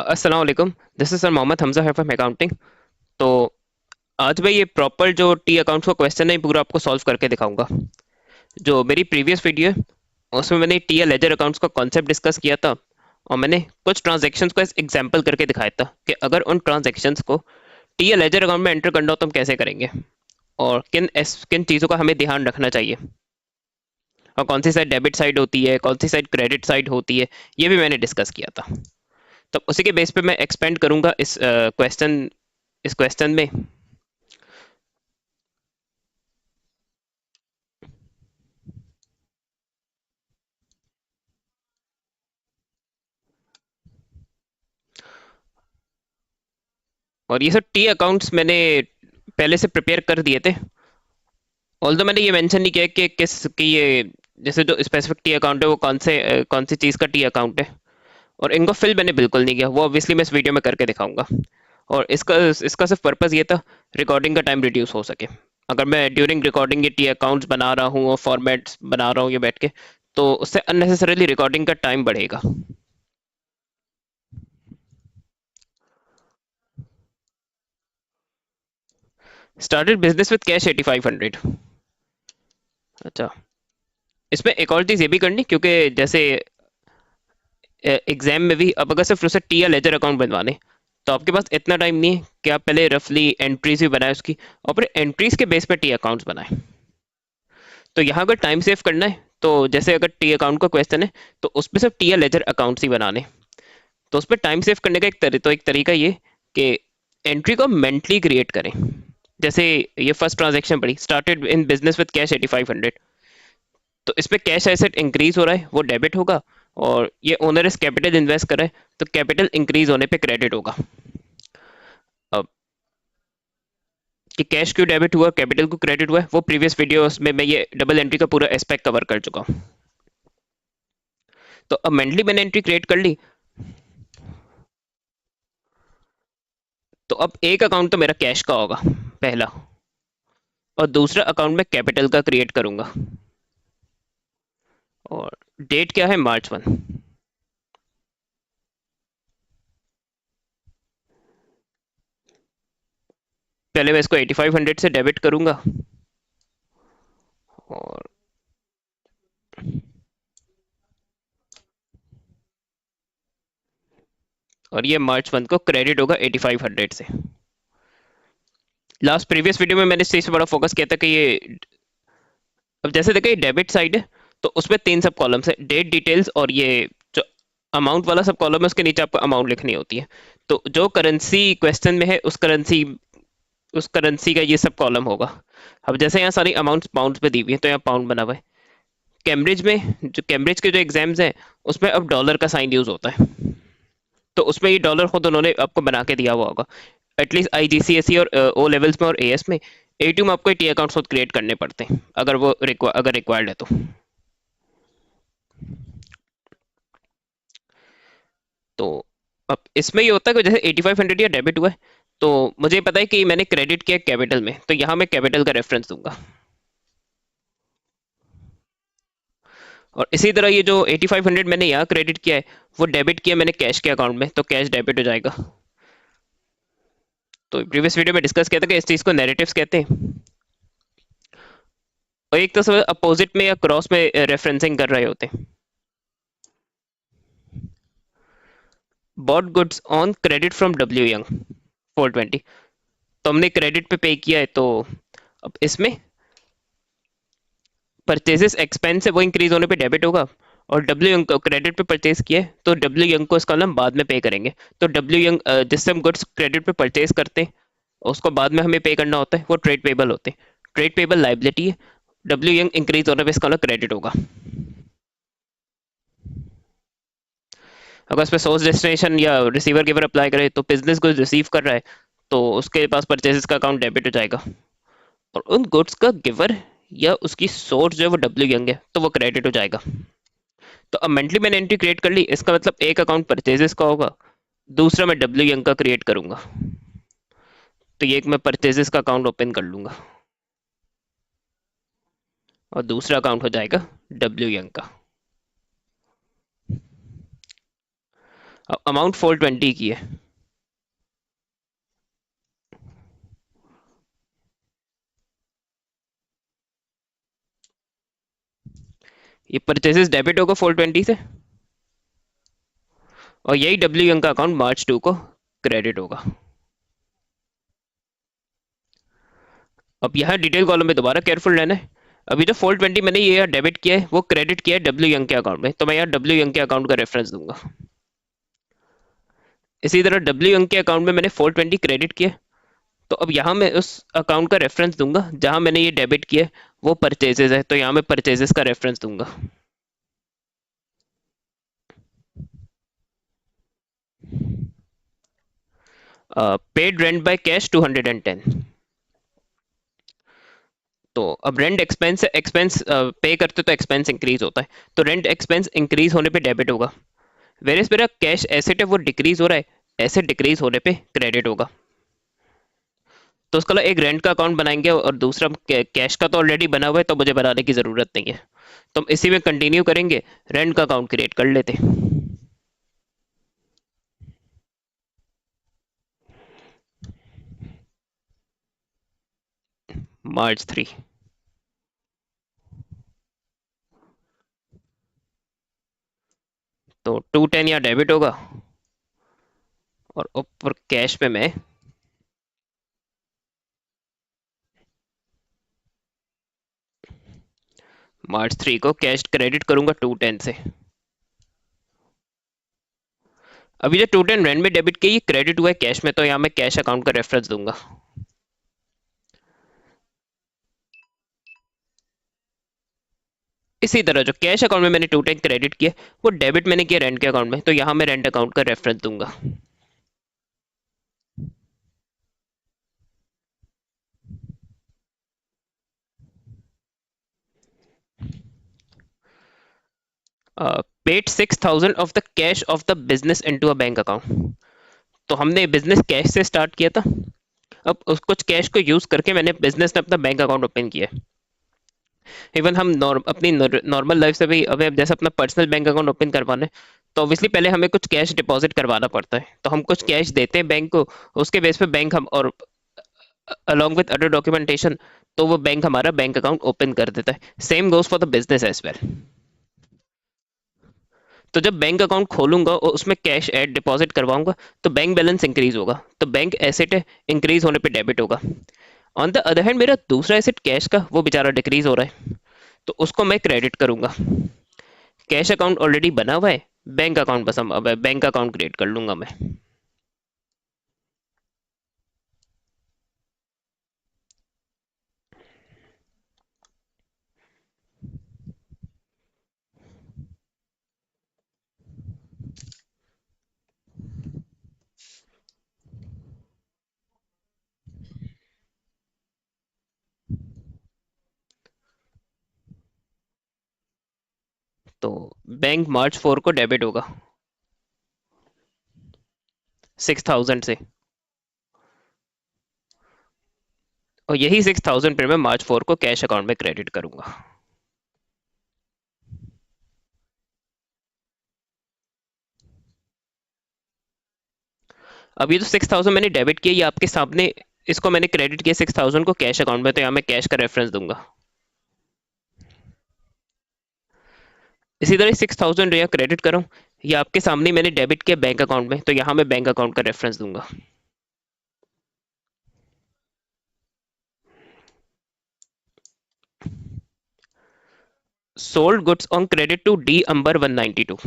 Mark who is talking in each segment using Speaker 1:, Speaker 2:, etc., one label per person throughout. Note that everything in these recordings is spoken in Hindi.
Speaker 1: अस्सलाम वालेकुम। This is sir Mohammad Hamza है फ्रॉम अकाउंटिंग। तो आज मैं ये प्रॉपर जो टी अकाउंट्स का क्वेश्चन है पूरा आपको सॉल्व करके दिखाऊंगा। जो मेरी प्रीवियस वीडियो है उसमें मैंने टी या लेजर अकाउंट्स का कॉन्सेप्ट डिस्कस किया था और मैंने कुछ ट्रांजैक्शंस को एग्जांपल करके दिखाया था कि अगर उन ट्रांजैक्शंस को टी या लेजर अकाउंट में एंटर करना हो तो हम कैसे करेंगे और किन चीज़ों का हमें ध्यान रखना चाहिए और कौन सी साइड डेबिट साइड होती है, कौन सी साइड क्रेडिट साइड होती है, ये भी मैंने डिस्कस किया था। तो उसी के बेस पे मैं एक्सपेंड करूंगा इस क्वेश्चन में। और ये सब टी अकाउंट्स मैंने पहले से प्रिपेयर कर दिए थे। ऑल्दो मैंने ये मेंशन नहीं किया कि किस की ये जैसे जो स्पेसिफिक टी अकाउंट है वो कौन सी चीज़ का टी अकाउंट है, और इनको फिल मैंने बिल्कुल नहीं किया। वो ऑब्वियसली मैं इस वीडियो में करके दिखाऊंगा। और इसका इसका सिर्फ पर्पज़ ये था रिकॉर्डिंग का टाइम रिड्यूस हो सके। अगर मैं ड्यूरिंग रिकॉर्डिंग ये टी अकाउंट्स बना रहा हूँ और फॉर्मेट्स बना रहा हूँ ये बैठ के, तो उससे अननेसेसरीली रिकॉर्डिंग का टाइम बढ़ेगा। Started business with cash 8500। अच्छा, इसमें एक और चीज़ ये भी करनी, क्योंकि जैसे एग्जाम में भी अब अगर सिर्फ उसे टी या लेजर अकाउंट बनवाने, तो आपके पास इतना टाइम नहीं है कि आप पहले रफली एंट्रीज भी बनाए उसकी और फिर एंट्रीज के बेस पे टी अकाउंट्स बनाए। तो यहाँ अगर टाइम सेव करना है तो जैसे अगर टी अकाउंट का क्वेश्चन है तो उसमें सिर्फ टी या लेजर अकाउंट्स ही बनाने। तो उस पर टाइम सेव करने का एक तरीका ये कि एंट्री को मेंटली क्रिएट करें। जैसे ये फर्स्ट ट्रांजेक्शन पड़ी, started in business with cash 8500। तो इस पे कैश एसेट इंक्रीज हो रहा है, वो डेबिट होगा। और ये ओनर इस कैपिटल इन्वेस्ट कर रहा है, तो कैपिटल इंक्रीज होने पे क्रेडिट होगा। अब कि कैश क्यों डेबिट हुआ, कैपिटल को क्रेडिट हुआ है, वो प्रीवियस वीडियोस में मैं ये डबल एंट्री का पूरा एस्पेक्ट कवर कर चुका हूँ। तो अब मेंटली मैंने एंट्री क्रिएट कर ली। तो अब एक अकाउंट तो मेरा कैश का होगा, पहला। और दूसरा अकाउंट मैं कैपिटल का क्रिएट करूंगा। और डेट क्या है, मार्च 1। पहले मैं इसको 8500 से डेबिट करूंगा। और ये मार्च 1 को क्रेडिट होगा 8500 से। लास्ट प्रीवियस वीडियो में मैंने इस चीज पे बड़ा फोकस किया था कि ये अब जैसे देखा ये डेबिट साइड है, तो उसमें तीन सब कॉलम्स है, डेट डिटेल्स, और ये जो अमाउंट वाला सब कॉलम है उसके नीचे आपको अमाउंट लिखनी होती है। तो जो करेंसी क्वेश्चन में है उस करेंसी का ये सब कॉलम होगा। अब जैसे यहाँ सारी अमाउंट्स पाउंड्स पे दी हुई है तो यहाँ पाउंड बना हुआ है। कैम्ब्रिज के जो एग्जाम्स हैं उसमें अब डॉलर का साइन यूज होता है, तो उसमें ये डॉलर खुद उन्होंने आपको बना के दिया हुआ होगा। एटलीस्ट IGCSE और ओ लेवल्स में और AS में, A2 में आपको टी अकाउंट खुद क्रिएट करने पड़ते हैं अगर रिक्वायर्ड है तो। तो अब इसमें ये होता है कि जैसे 8500 या डेबिट हुआ है, तो मुझे पता है कि मैंने क्रेडिट किया कैपिटल में, तो यहाँ मैं कैपिटल का रेफरेंस दूंगा। और इसी तरह ये जो 8500 मैंने यहाँ क्रेडिट किया है वो डेबिट किया मैंने कैश के अकाउंट में, तो कैश डेबिट हो जाएगा। तो प्रीवियस वीडियो में डिस्कस किया था कि इस चीज़ को नैरेटिव्स कहते हैं। और एक तो सब अपोजिट में या क्रॉस में रेफरेंसिंग कर रहे होते हैं। Bought goods on credit from W young 420। तो हमने क्रेडिट पे किया है, तो अब इसमें परचेजेस एक्सपेंस है वो इंक्रीज होने पे डेबिट होगा। और डब्ल्यू यंग को क्रेडिट पे परचेज किया है तो डब्ल्यू यंग को इसका हम बाद में पे करेंगे। तो डब्ल्यू यंग जिससे हम गुड्स क्रेडिट पे परचेज करते हैं उसको बाद में हमें पे करना होता है, वो ट्रेड पेबल होते हैं। ट्रेड पेबल लाइबिलिटी है, डब्ल्यू यंग इंक्रीज होने पे इसका क्रेडिट होगा। अगर उस पर सोर्स डेस्टिनेशन या रिसीवर गिवर अप्लाई करे तो बिजनेस गुड्स रिसीव कर रहा है, तो उसके पास परचेजेस का अकाउंट डेबिट हो जाएगा। और उन गुड्स का गिवर या उसकी सोर्स जो है वो डब्ल्यू यंग है तो वो क्रेडिट हो जाएगा। तो अब मेंटली मैंने एंट्री क्रिएट कर ली, इसका मतलब एक अकाउंट परचेजेस का होगा, दूसरा मैं डब्ल्यू यंग का क्रिएट करूंगा। तो ये एक मैं परचेजेस का अकाउंट ओपन कर लूंगा और दूसरा अकाउंट हो जाएगा डब्ल्यू यंग का। अमाउंट 420 की है। ये परचेजेस डेबिट होगा 420 से, और यही डब्ल्यू यंग का अकाउंट मार्च 2 को क्रेडिट होगा। अब यहाँ डिटेल कॉलम में दोबारा केयरफुल रहना है। अभी जो 420 मैंने ये यहाँ डेबिट किया है वो क्रेडिट किया है डब्ल्यू यंग के अकाउंट में, तो मैं यहाँ डब्ल्यू यंग के अकाउंट का रेफरेंस दूंगा। इसी तरह डब्ल्यू यंग के अकाउंट में मैंने 420 क्रेडिट किया, तो अब यहाँ मैं उस अकाउंट का रेफरेंस दूंगा जहां मैंने ये डेबिट किया है, वो परचेजेस है, तो यहाँ मैं परचेजेस का रेफरेंस दूंगा। Paid rent by cash 210। तो अब रेंट एक्सपेंस एक्सपेंस पे करते तो एक्सपेंस इंक्रीज होता है, तो रेंट एक्सपेंस इंक्रीज होने पे डेबिट होगा। वेरेस मेरा कैश एसेट है वो डिक्रीज हो रहा है, एसेट डिक्रीज होने पे क्रेडिट होगा। तो उसका एक रेंट का अकाउंट बनाएंगे और दूसरा कैश का तो ऑलरेडी बना हुआ है, तो मुझे बनाने की जरूरत नहीं है, तो हम इसी में कंटिन्यू करेंगे। रेंट का अकाउंट क्रिएट कर लेते हैं। मार्च 3। तो 210 यहाँ डेबिट होगा, और ऊपर कैश में मैं मार्च 3 को कैश क्रेडिट करूंगा 210 से। अभी जो 210 रेंट में डेबिट किया ये क्रेडिट हुआ है कैश में, तो यहाँ मैं कैश अकाउंट का रेफरेंस दूंगा। इसी तरह जो कैश अकाउंट में मैंने 210 क्रेडिट किया वो डेबिट मैंने किया रेंट के अकाउंट में, तो यहाँ मैं रेंट अकाउंट का रेफरेंस दूंगा। Paid 6,000 of the cash of the business into a bank account. तो हमने बिजनेस कैश से स्टार्ट किया था, अब उस कुछ कैश को यूज करके मैंने बिजनेस ने अपना बैंक अकाउंट ओपन किया है। इवन हम अपनी नॉर्मल लाइफ से भी अभी जैसे अपना पर्सनल बैंक अकाउंट ओपन करवाना है, तो ऑब्वियसली पहले हमें कुछ कैश डिपॉजिट करवाना पड़ता है, तो हम कुछ कैश देते हैं बैंक को, उसके बेस पे बैंक हम और अलॉन्ग विद अदर डॉक्यूमेंटेशन, तो वो बैंक हमारा बैंक अकाउंट ओपन कर देता है। Same goes for the business as well. तो जब बैंक अकाउंट खोलूंगा और उसमें कैश ऐड डिपॉजिट करवाऊंगा, तो बैंक बैलेंस इंक्रीज होगा, तो बैंक एसेट है, इंक्रीज होने पे डेबिट होगा। ऑन द अदर हैंड मेरा दूसरा एसेट कैश का वो बेचारा डिक्रीज हो रहा है, तो उसको मैं क्रेडिट करूंगा। कैश अकाउंट ऑलरेडी बना हुआ है, बैंक अकाउंट बस हम अब बैंक अकाउंट क्रिएट कर लूंगा मैं। तो बैंक मार्च 4 को डेबिट होगा 6,000 से, और यही 6,000 फिर मैं मार्च 4 को कैश अकाउंट में क्रेडिट करूंगा। अब ये जो 6,000 मैंने डेबिट किया ये आपके सामने, इसको मैंने क्रेडिट किया 6,000 को कैश अकाउंट में, तो यहाँ मैं कैश का रेफरेंस दूंगा। इसी तरह 6,000 यहाँ क्रेडिट करूँ, ये आपके सामने मैंने डेबिट किया बैंक अकाउंट में, तो यहाँ मैं बैंक अकाउंट का रेफरेंस दूंगा। Sold goods on credit to D Ambar 192।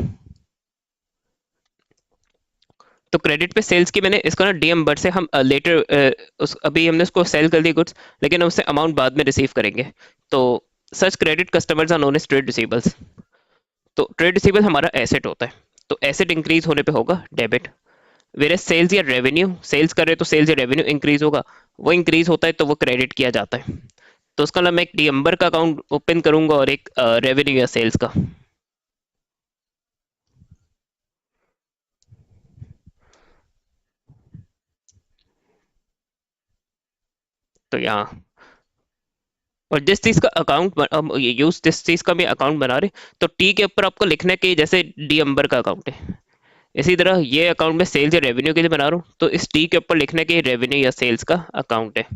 Speaker 1: तो क्रेडिट पे सेल्स की मैंने इसको ना डी अंबर से हम लेटर उस अभी हमने उसको सेल कर दी गुड्स, लेकिन हम उससे अमाउंट बाद में रिसीव करेंगे। तो such credit customers are known as trade receivables. तो ट्रेड रिसीवेबल हमारा एसेट होता है, तो एसेट इंक्रीज होने पे होगा डेबिट। वेरे सेल्स या रेवेन्यू, सेल्स करे तो सेल्स या रेवेन्यू इंक्रीज होगा, वो इंक्रीज होता है तो वो क्रेडिट किया जाता है। तो उसका मैं एक डी का अकाउंट ओपन करूंगा और एक रेवेन्यू या सेल्स का। तो यहाँ और जिस चीज का अकाउंट यूज जिस चीज का भी अकाउंट बना रहे, तो टी के ऊपर आपको लिखना है कि जैसे डी का अकाउंट है, इसी तरह ये अकाउंट में सेल्स या रेवेन्यू के लिए बना रहा हूँ, तो इस टी के ऊपर लिखना है कि रेवेन्यू या सेल्स का अकाउंट है।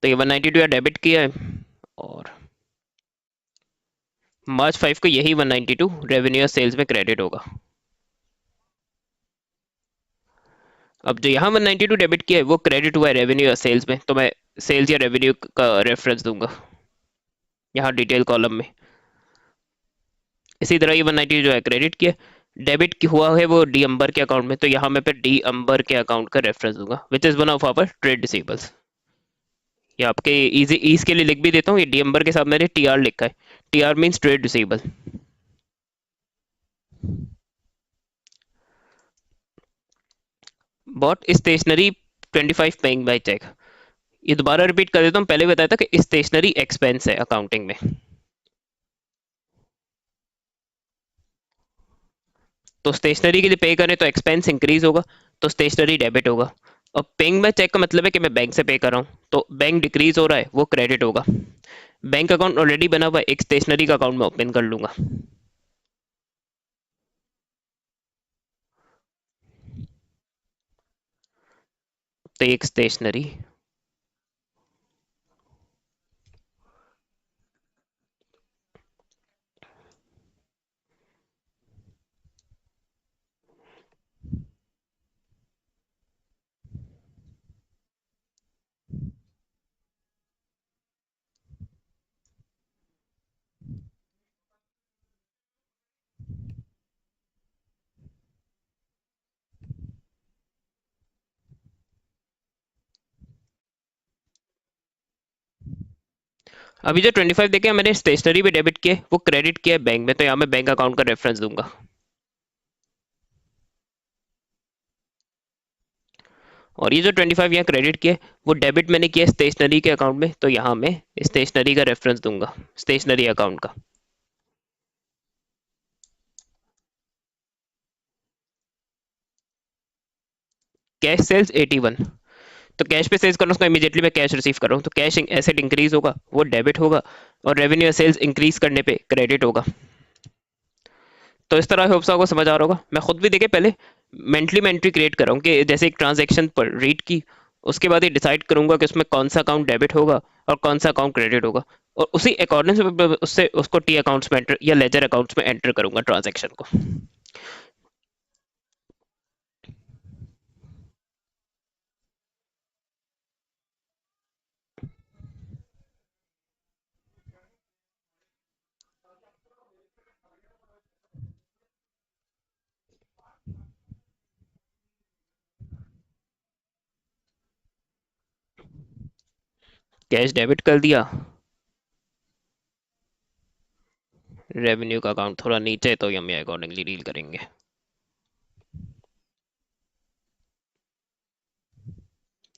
Speaker 1: तो ये 192 या डेबिट किया है, और मार्च 5 को यही 192 रेवेन्यू या सेल्स में क्रेडिट होगा। अब जो यहाँ 192 डेबिट किया है वो क्रेडिट हुआ है रेवेन्यू या सेल्स में, तो मैं सेल्स या रेवेन्यू का रेफरेंस दूंगा यहाँ डिटेल कॉलम में। इसी तरह ये 192 जो है क्रेडिट किया, डेबिट की हुआ है वो डी अंबर के अकाउंट में, तो यहाँ मैं पे डी अंबर के अकाउंट का रेफरेंस दूंगा, which is one of our trade receivables. या आपके इजी ईज के लिए लिख भी देता हूँ, ये डी अंबर के साथ मैंने टी आर लिखा है। T R means trade receivable. Bought stationery 25 paying by cheque. ये दोबारा रिपीट कर देता हूँ, पहले बताया था कि स्टेशनरी एक्सपेंस है अकाउंटिंग में। तो स्टेशनरी के लिए पे करें तो एक्सपेंस इंक्रीज होगा, तो स्टेशनरी डेबिट होगा। और पेइंग बाय चेक का मतलब है कि मैं बैंक से पे कर रहा हूँ, तो बैंक डिक्रीज हो रहा है वो क्रेडिट होगा। बैंक अकाउंट ऑलरेडी बना हुआ है, एक स्टेशनरी का अकाउंट में ओपन कर लूंगा। तो एक स्टेशनरी, अभी जो 25 देखे मैंने स्टेशनरी भी डेबिट किए, वो क्रेडिट किया है बैंक में, तो यहाँ मैं बैंक अकाउंट का रेफरेंस दूंगा। और ये जो 25 यहाँ क्रेडिट किया वो डेबिट मैंने किया स्टेशनरी के अकाउंट में, तो यहाँ मैं स्टेशनरी का रेफरेंस दूंगा, स्टेशनरी अकाउंट का। कैश सेल्स 81, तो कैश पे सेल्स करना उसका इमीडिएटली मैं कैश रिसीव कर रहा हूँ, तो कैश एसेट इंक्रीज होगा वो डेबिट होगा, और रेवेन्यू सेल्स इंक्रीज करने पे क्रेडिट होगा। तो इस तरह होप्स आपको समझ आ रहा होगा। मैं खुद भी देखे पहले मेंटली मैं एंट्री क्रिएट कर रहा हूँ कि जैसे एक ट्रांजेक्शन पर रीड की, उसके बाद ये डिसाइड करूंगा कि उसमें कौन सा अकाउंट डेबिट होगा और कौन सा अकाउंट क्रेडिट होगा, और उसी अकॉर्डिंग से उससे उसको टी अकाउंट्स में एंटर या लेजर अकाउंट्स में एंटर करूंगा ट्रांजेक्शन को। कैश डेबिट कर दिया, रेवेन्यू का अकाउंट थोड़ा नीचे है, तो हम ये अकॉर्डिंगली डील करेंगे।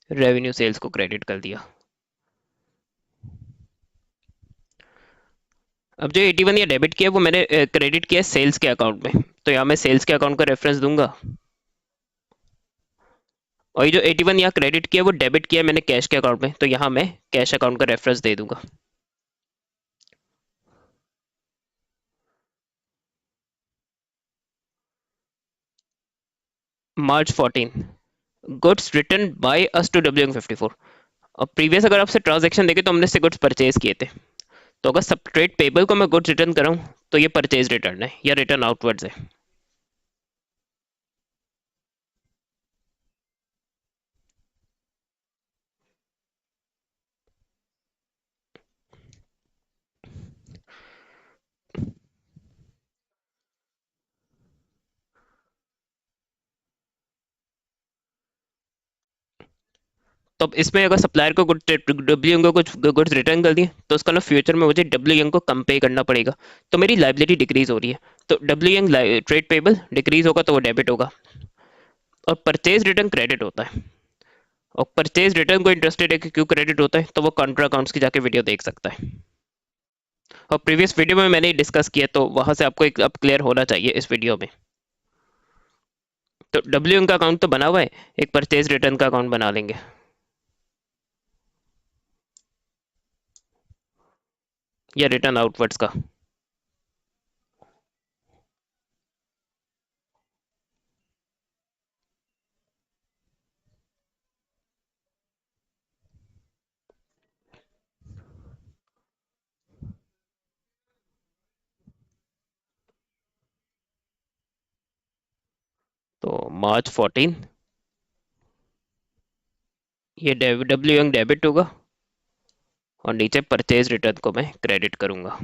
Speaker 1: रेवेन्यू सेल्स को क्रेडिट कर दिया। अब जो 81 या डेबिट किया वो मैंने क्रेडिट किया सेल्स के अकाउंट में, तो यहाँ मैं सेल्स के अकाउंट का रेफरेंस दूंगा। और ये जो 81 यहाँ क्रेडिट किया वो डेबिट किया मैंने कैश के अकाउंट में, तो यहाँ मैं कैश अकाउंट का रेफरेंस दे दूंगा। March 14, goods return by us to W54। और प्रीवियस अगर आपसे ट्रांजेक्शन देखे तो हमने से गुड्स परचेज किए थे, तो अगर सब ट्रेड पेबल को मैं गुड्स रिटर्न कर रहा हूँ तो ये परचेज रिटर्न है या रिटर्न आउटवर्ड्स है। तो अब इसमें अगर सप्लायर को डब्ल्यू को कुछ गुड्स रिटर्न कर दिए, तो उसका ना फ्यूचर में मुझे डब्ल्यू को कम पे करना पड़ेगा, तो मेरी लाइबिलिटी डिक्रीज हो रही है। तो डब्ल्यू ट्रेड पेबल डिक्रीज होगा तो वो डेबिट होगा, और परचेज रिटर्न क्रेडिट होता है। और परचेज रिटर्न को इंटरेस्टेड है कि क्यों क्रेडिट होता है, तो वो कॉन्ट्रा अकाउंट्स की जाके वीडियो देख सकता है। और प्रीवियस वीडियो में मैंने डिस्कस किया, तो वहां से आपको एक अब क्लियर होना चाहिए इस वीडियो में। तो डब्ल्यू का अकाउंट तो बना हुआ है, एक परचेज रिटर्न का अकाउंट बना लेंगे, या रिटर्न आउटवर्ड्स का। तो March 14, ये डब्ल्यू डेबिट होगा, और नीचे परचेज रिटर्न को मैं क्रेडिट करूंगा।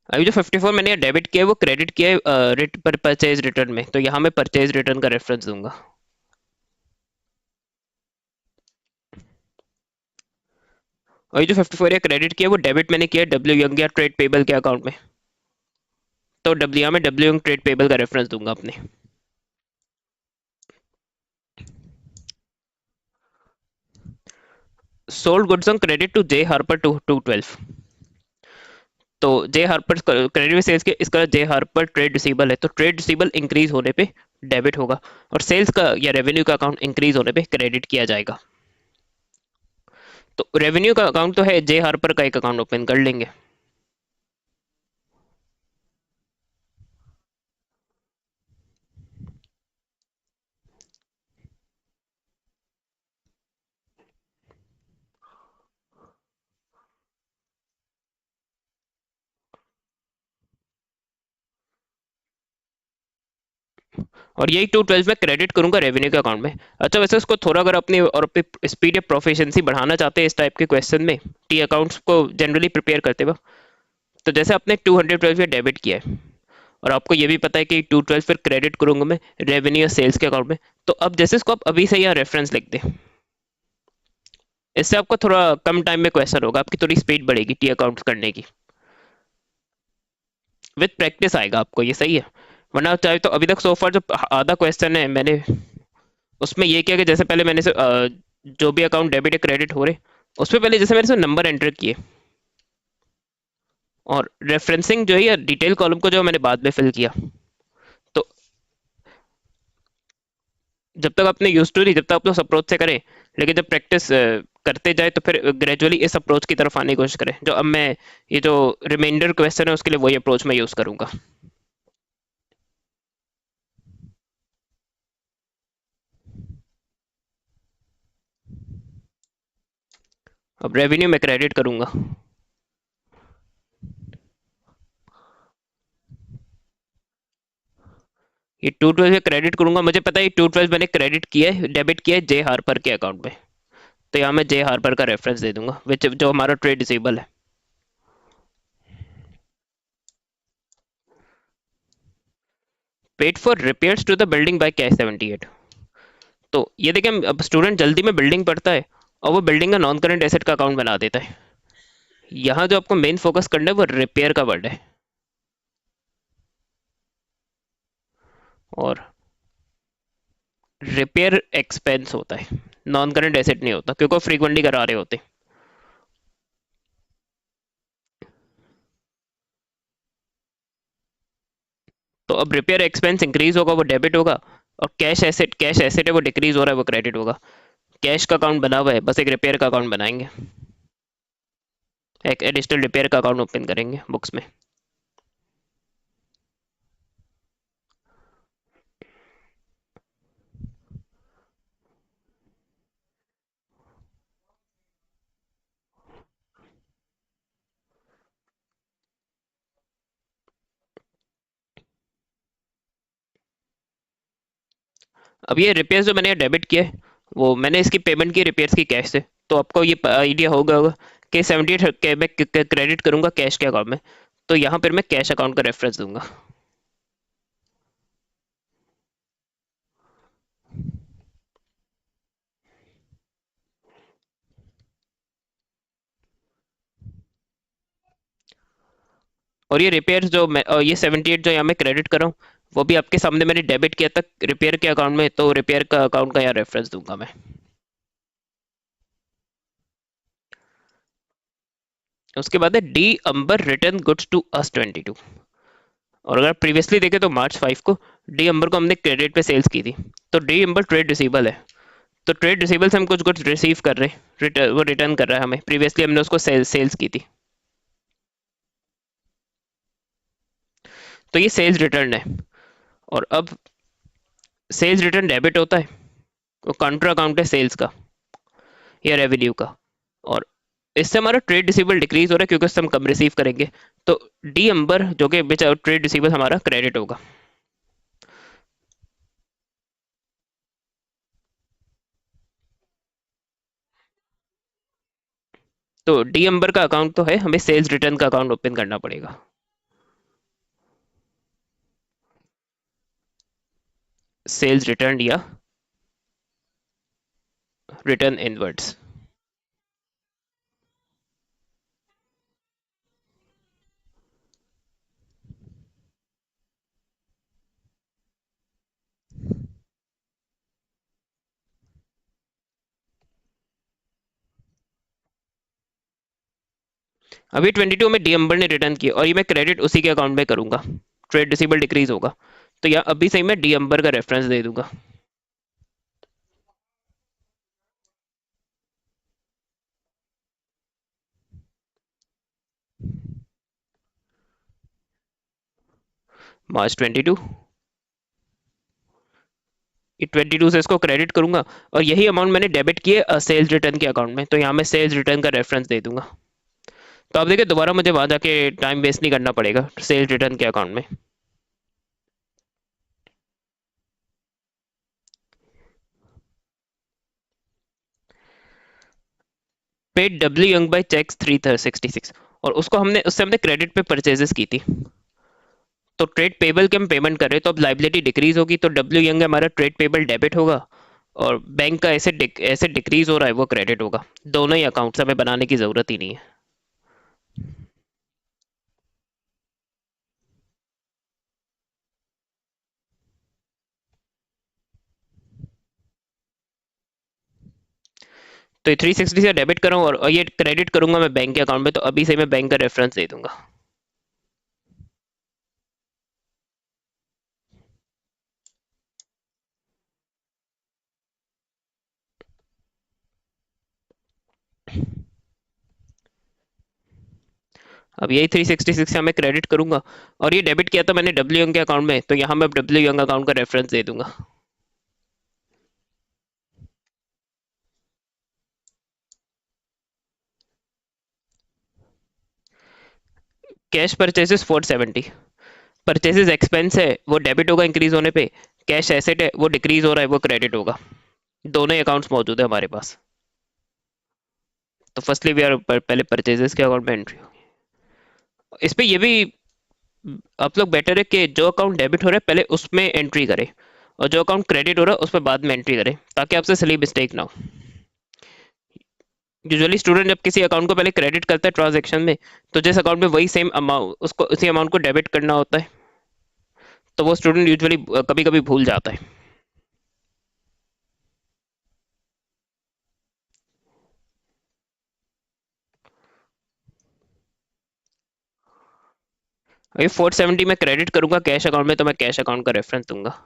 Speaker 1: अभी जो 54 मैंने डेबिट किया है वो क्रेडिट किया है पर परचेज रिटर्न में, तो यहाँ मैं परचेज रिटर्न का रेफरेंस दूंगा। और ये जो 54 है क्रेडिट किया है, वो डेबिट मैंने किया है डब्ल्यू यंग या ट्रेड पेबल के अकाउंट में, तो डब्ल्यू में डब्ल्यू यंग ट्रेड पेबल का रेफरेंस दूंगा अपने। Sold goods on credit to J Harper to 212। तो जे हार्पर क्रेडिट में सेल्स के, इसका जे हार्पर ट्रेड रिसीबल है, तो ट्रेड रिसीबल इंक्रीज होने पे डेबिट होगा, और सेल्स का या रेवेन्यू का अकाउंट इंक्रीज होने पे क्रेडिट किया जाएगा। तो रेवेन्यू का अकाउंट तो है, जे हार्पर का एक अकाउंट ओपन कर लेंगे। और यही 212 में क्रेडिट करूंगा रेवेन्यू के अकाउंट में। अच्छा, वैसे उसको थोड़ा अगर अपने और अपनी स्पीड या प्रोफिशिएंसी बढ़ाना चाहते हैं इस टाइप के क्वेश्चन में, टी अकाउंट्स को जनरली प्रिपेयर करते वक्त, तो जैसे आपने 212 या डेबिट किया है, और आपको ये भी पता है कि 212 फिर क्रेडिट करूंगा मैं रेवेन्यू या सेल्स के अकाउंट में, तो अब जैसे इसको आप अभी से यहाँ रेफरेंस लिख दें, इससे आपको थोड़ा कम टाइम में क्वेश्चन होगा, आपकी थोड़ी स्पीड बढ़ेगी टी अकाउंट्स करने की, विद प्रैक्टिस आएगा आपको ये, सही है। वरना चाहे तो अभी तक सोफर जो आधा क्वेश्चन है मैंने उसमें ये किया कि जैसे पहले मैंने जो भी अकाउंट डेबिट या क्रेडिट हो रहे, उसमें पहले जैसे मैंने से नंबर एंटर किए, और रेफरेंसिंग जो है या डिटेल कॉलम को जो मैंने बाद में फिल किया। तो जब तक आपने यूज टू नहीं, जब तक आप लोग अप्रोच से करें, लेकिन जब प्रैक्टिस करते जाए तो फिर ग्रेजुअली इस अप्रोच की तरफ आने की कोशिश करें, जो अब मैं ये जो रिमाइंडर क्वेश्चन है उसके लिए वही अप्रोच मैं यूज करूंगा। अब रेवेन्यू में क्रेडिट करूंगा, ये 212 क्रेडिट करूंगा, मुझे पता है 212 मैंने क्रेडिट किया है, डेबिट किया है जे हार्पर के अकाउंट में, तो यहाँ मैं जे हार्पर का रेफरेंस दे दूंगा विच जो हमारा ट्रेड डिसेबल है। Paid for repairs to the building by cash 78। तो ये देखिए, अब स्टूडेंट जल्दी में बिल्डिंग पढ़ता है और वो बिल्डिंग का नॉन करंट एसेट का अकाउंट बना देता है। यहाँ जो आपको मेन फोकस करना है वो रिपेयर का वर्ड है, और रिपेयर एक्सपेंस होता है, नॉन करंट एसेट नहीं होता, क्योंकि वो फ्रीक्वेंटली करा रहे होते। तो अब रिपेयर एक्सपेंस इंक्रीज होगा, वो डेबिट होगा, और कैश एसेट है वो डिक्रीज हो रहा है, वो क्रेडिट होगा। कैश का अकाउंट बना हुआ है, बस एक रिपेयर का अकाउंट बनाएंगे, एक एडिशनल रिपेयर का अकाउंट ओपन करेंगे बुक्स में। अब ये रिपेयर्स जो मैंने डेबिट किया है, वो मैंने इसकी पेमेंट की रिपेयर्स की कैश से, तो आपको ये आइडिया होगा कि 78 के मैं क्रेडिट करूंगा कैश के अकाउंट में, तो यहाँ पर मैं कैश अकाउंट का रेफरेंस दूंगा। और ये रिपेयर्स जो मैं, और ये 78 जो यहाँ मैं क्रेडिट कर रहा हूँ, वो भी आपके सामने मैंने डेबिट किया था रिपेयर के अकाउंट में, तो रिपेयर का अकाउंट का यहाँ रेफरेंस दूंगा मैं। उसके बाद है D Amber return goods to us 22। और अगर प्रीवियसली देखें तो मार्च 5 को डी अंबर को हमने क्रेडिट पे सेल्स की थी। तो डी अंबर ट्रेड रिसीवेबल है। तो ट्रेड रिसीवेबल से हम कुछ गुड्स रिसीव कर रहे हैं, वो रिटर्न कर रहा है हमें, प्रीवियसली हमने उसको सेल्स की थी। तो ये सेल्स रिटर्न है। और अब सेल्स रिटर्न डेबिट होता है, वो काउंटर अकाउंट है सेल्स का या रेवेन्यू का। और इससे हमारा ट्रेड रिसीवेबल डिक्रीज हो रहा है क्योंकि उससे हम कम रिसीव करेंगे। तो डी अंबर जो कि ट्रेड रिसीवेबल हमारा क्रेडिट होगा। तो डी अंबर का अकाउंट तो है, हमें सेल्स रिटर्न का अकाउंट ओपन करना पड़ेगा। सेल्स रिटर्न या रिटर्न इनवर्ड्स। अभी 22 में डी अंबर ने रिटर्न किया और ये मैं क्रेडिट उसी के अकाउंट में करूंगा, ट्रेड रिसीवेबल डिक्रीज होगा। तो यहाँ अभी सही मैं डी अंबर का रेफरेंस दे दूंगा। मार्च 22, ये 22 से इसको क्रेडिट करूंगा। और यही अमाउंट मैंने डेबिट किए सेल्स रिटर्न के अकाउंट में, तो यहाँ मैं सेल्स रिटर्न का रेफरेंस दे दूंगा। तो आप देखिए दोबारा मुझे वहां जाके टाइम वेस्ट नहीं करना पड़ेगा सेल्स रिटर्न के अकाउंट में। Paid W Young by cheques 366, और उसको हमने उससे हमने क्रेडिट पे परचेजेस की थी। तो ट्रेड पेबल के हम पेमेंट कर रहे हैं, तो अब लाइबिलिटी डिक्रीज होगी, तो डब्ल्यू यंग हमारा ट्रेड पेबल डेबिट होगा। और बैंक का ऐसे डिक्रीज हो रहा है वो क्रेडिट होगा। दोनों ही अकाउंट्स हमें बनाने की जरूरत ही नहीं है। तो ये 360 से डेबिट करूँ और ये क्रेडिट करूंगा मैं बैंक के अकाउंट में, तो अभी से मैं बैंक का रेफरेंस दे दूंगा। अब यही 366 से मैं क्रेडिट करूंगा और ये डेबिट किया था मैंने डब्ल्यू यंग के अकाउंट में, तो यहाँ मैं डब्ल्यू यंग अकाउंट का रेफरेंस दे दूंगा। कैश परचेजेस 470, परचेजेस एक्सपेंस है वो डेबिट होगा इंक्रीज होने पे। कैश एसेट है वो डिक्रीज हो रहा है वो क्रेडिट होगा। दोनों ही अकाउंट्स मौजूद है हमारे पास। तो फर्स्टली वी आर पहले परचेजेस के अकाउंट में एंट्री होगी। इस पे ये भी आप लोग बेटर है कि जो अकाउंट डेबिट हो रहा है पहले उसमें एंट्री करें, और जो अकाउंट क्रेडिट हो रहा है उसमें बाद में एंट्री करें, ताकि आपसे सही मिस्टेक ना हो। यूजुअली स्टूडेंट जब किसी अकाउंट को पहले क्रेडिट करता है ट्रांजैक्शन में, तो जिस अकाउंट में वही सेम अमाउंट उसको उसी अमाउंट को डेबिट करना होता है, तो वो स्टूडेंट यूजुअली कभी कभी भूल जाता है। अभी 470 में क्रेडिट करूंगा कैश अकाउंट में, तो मैं कैश अकाउंट का रेफरेंस दूंगा।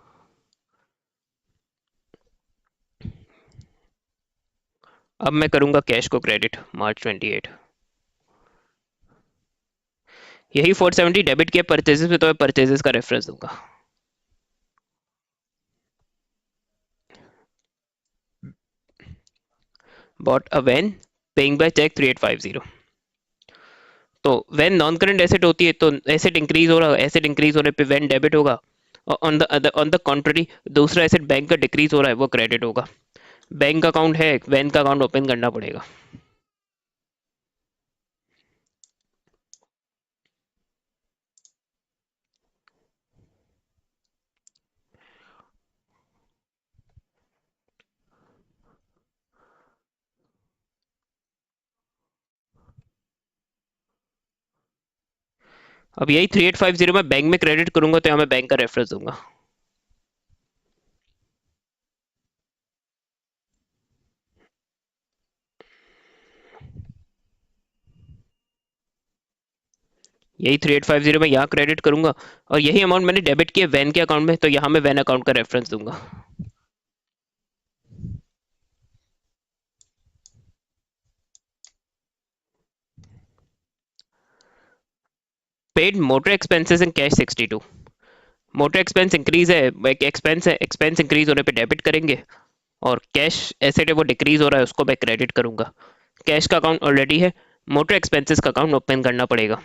Speaker 1: अब मैं करूंगा कैश को क्रेडिट मार्च 28। यही 470 डेबिट किया परचेजेस में, तो मैं परचेजेस का रेफरेंस दूंगा। Bought a van paying by cheque 3850। तो वैन नॉन करंट एसेट होती है, तो एसेट इंक्रीज हो रहा है, एसेट इंक्रीज होने पे वैन डेबिट होगा। और ऑन द कॉन्ट्ररी दूसरा एसेट बैंक का डिक्रीज हो रहा है वो क्रेडिट होगा। बैंक अकाउंट है, वैन का अकाउंट ओपन करना पड़ेगा। अब यही 3850 मैं बैंक में क्रेडिट करूंगा तो यहाँ मैं बैंक का रेफरेंस दूंगा। यही 3850 मैं यहाँ क्रेडिट करूंगा, और यही अमाउंट मैंने डेबिट किया वैन के अकाउंट में, तो यहाँ मैं वैन अकाउंट का रेफरेंस दूंगा। Paid motor expenses in cash 62। Motor expense increase है, एक एक्सपेंस है, एक्सपेंस इंक्रीज होने पे डेबिट करेंगे, और कैश एसेट है वो डिक्रीज हो रहा है उसको मैं क्रेडिट करूंगा। कैश का अकाउंट ऑलरेडी है, मोटर एक्सपेंसेस का अकाउंट ओपन करना पड़ेगा।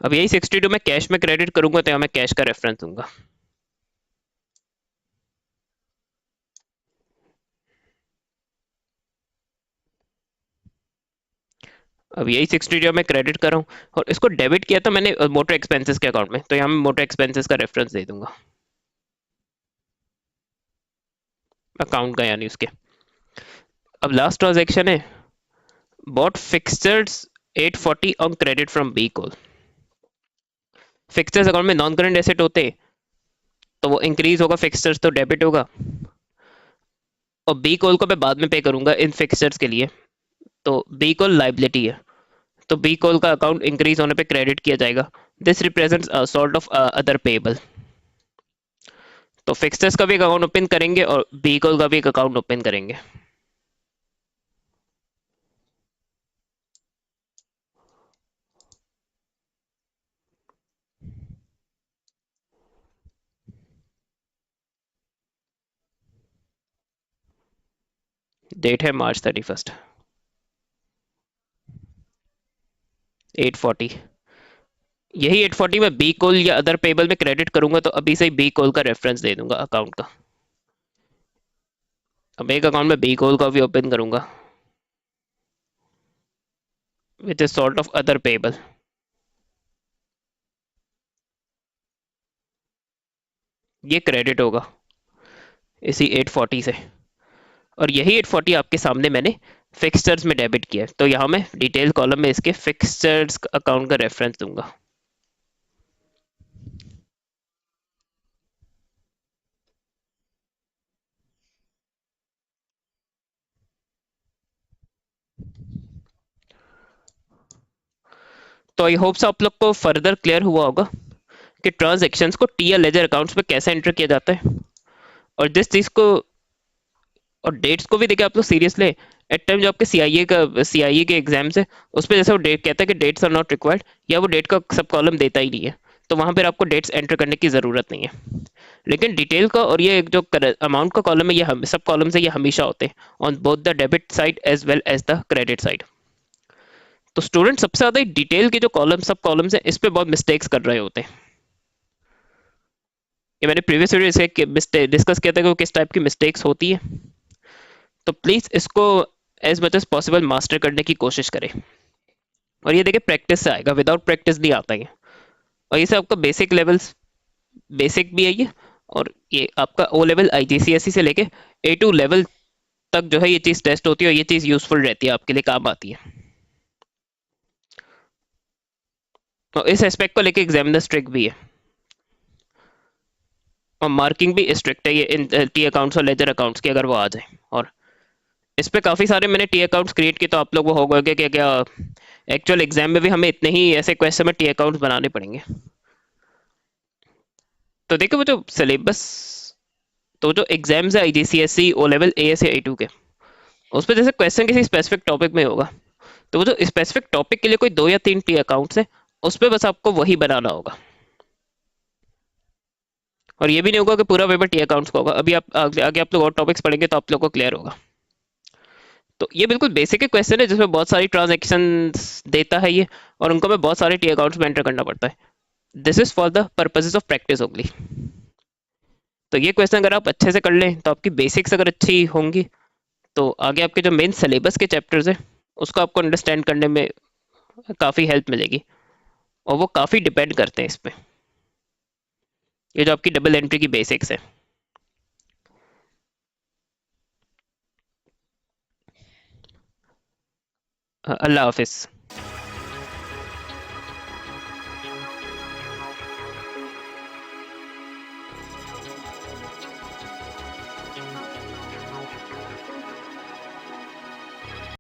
Speaker 1: अब यही 62 मैं कैश में क्रेडिट करूंगा तो यहाँ मैं कैश का रेफरेंस दूंगा। अब यही 62 मैं क्रेडिट कर रहा हूँ, और इसको डेबिट किया था मैंने मोटर एक्सपेंसेस के अकाउंट में, तो यहाँ मैं मोटर एक्सपेंसेस का रेफरेंस दे दूंगा, अकाउंट का यानी उसके। अब लास्ट ट्रांजेक्शन है, bought fixtures 840 on credit from B Cole. Fixtures account में नॉन करंट एसेट होते, तो वो इंक्रीज होगा, फिक्सचर्स तो डेबिट होगा, और बी कॉल को मैं बाद में पे करूंगा इन फिक्सचर्स के लिए, तो बी कॉल लाइबिलिटी है, तो बी कॉल का अकाउंट इंक्रीज होने पे क्रेडिट किया जाएगा। This represents a sort of other payable. तो फिक्सचर्स का भी एक अकाउंट ओपन करेंगे और बी कॉल का भी एक अकाउंट ओपन करेंगे। डेट है March 31, 840। यही 840 में बी कॉल या अदर पेबल में क्रेडिट करूंगा, तो अभी से ही बी कॉल का रेफरेंस दे दूंगा अकाउंट का। अब एक अकाउंट में बी कॉल का भी ओपन करूंगा which is sort of other payable. ये क्रेडिट होगा इसी 840 से, और यही 840 आपके सामने मैंने फिक्सचर्स में डेबिट किया है, तो यहाँ मैं डिटेल कॉलम में इसके फिक्सचर्स अकाउंट का रेफरेंस दूंगा। तो आई होप्स आप लोग को फर्दर क्लियर हुआ होगा कि ट्रांजैक्शंस को टी या लेजर अकाउंट्स में कैसे एंटर किया जाता है, और जिस चीज़ को, और डेट्स को भी देखिए आप लोग सीरियस ले। एट टाइम जो आपके सीआईए के एग्जाम्स है, उस पर जैसे वो डेट कहता है कि डेट्स आर नॉट रिक्वायर्ड, या वो डेट का सब कॉलम देता ही नहीं है, तो वहां पर आपको डेट्स एंटर करने की ज़रूरत नहीं है। लेकिन डिटेल का और ये जो अमाउंट का कॉलम है, ये सब कॉलम है, ये हमेशा होते हैं on both the debit side as well as the credit side. तो स्टूडेंट सबसे ज़्यादा डिटेल के जो कॉलम सब कॉलम्स हैं इस पे बहुत मिस्टेक्स कर रहे होते हैं। ये मैंने प्रीवियस वीडियो इसे डिस्कस किया था कि वो किस टाइप की मिस्टेक्स होती है, तो प्लीज़ इसको as much as possible master करने की कोशिश करें। और ये देखिए प्रैक्टिस से आएगा, विदाउट प्रैक्टिस नहीं आता है। और ये सब आपका बेसिक लेवल्स, बेसिक भी है ये, और ये आपका ओ लेवल आईजीसीएसई से लेके A2 लेवल तक जो है ये चीज़ टेस्ट होती है, और ये चीज़ यूजफुल रहती है, आपके लिए काम आती है। और इस एस्पेक्ट को लेके एग्जामिनर स्ट्रिक्ट भी है, और मार्किंग भी स्ट्रिक्ट है ये इन टी अकाउंट्स और लेजर अकाउंट्स की, अगर वो आ जाए। और इस पे काफ़ी सारे मैंने टी अकाउंट्स क्रिएट किए, तो आप लोग वो हो गए कि क्या एक्चुअल एग्जाम में भी हमें इतने ही ऐसे क्वेश्चन में टी अकाउंट्स बनाने पड़ेंगे। तो देखो वो जो सिलेबस, तो जो एग्जाम्स है आईजीसीएसई ओ लेवल एएस या A2 के, उस पर जैसे क्वेश्चन किसी स्पेसिफिक टॉपिक में होगा, तो वो जो स्पेसिफिक टॉपिक के लिए कोई 2 या 3 टी अकाउंट्स है, उस पर बस आपको वही बनाना होगा। और ये भी नहीं होगा कि पूरा पेपर टी अकाउंट्स का होगा, अभी आप आगे आप लोग और टॉपिक्स पढ़ेंगे तो आप लोग को क्लियर होगा। तो ये बिल्कुल बेसिक क्वेश्चन है जिसमें बहुत सारी ट्रांजेक्शन देता है ये, और उनको में बहुत सारे टी अकाउंट्स में एंटर करना पड़ता है। This is for the purposes of practice only. तो ये क्वेश्चन अगर आप अच्छे से कर लें, तो आपकी बेसिक्स अगर अच्छी होंगी, तो आगे आपके जो मेन सिलेबस के चैप्टर्स हैं उसको आपको अंडरस्टैंड करने में काफ़ी हेल्प मिलेगी, और वो काफ़ी डिपेंड करते हैं इस पे। ये जो आपकी डबल एंट्री की बेसिक्स है। अल्लाह हाफिज़।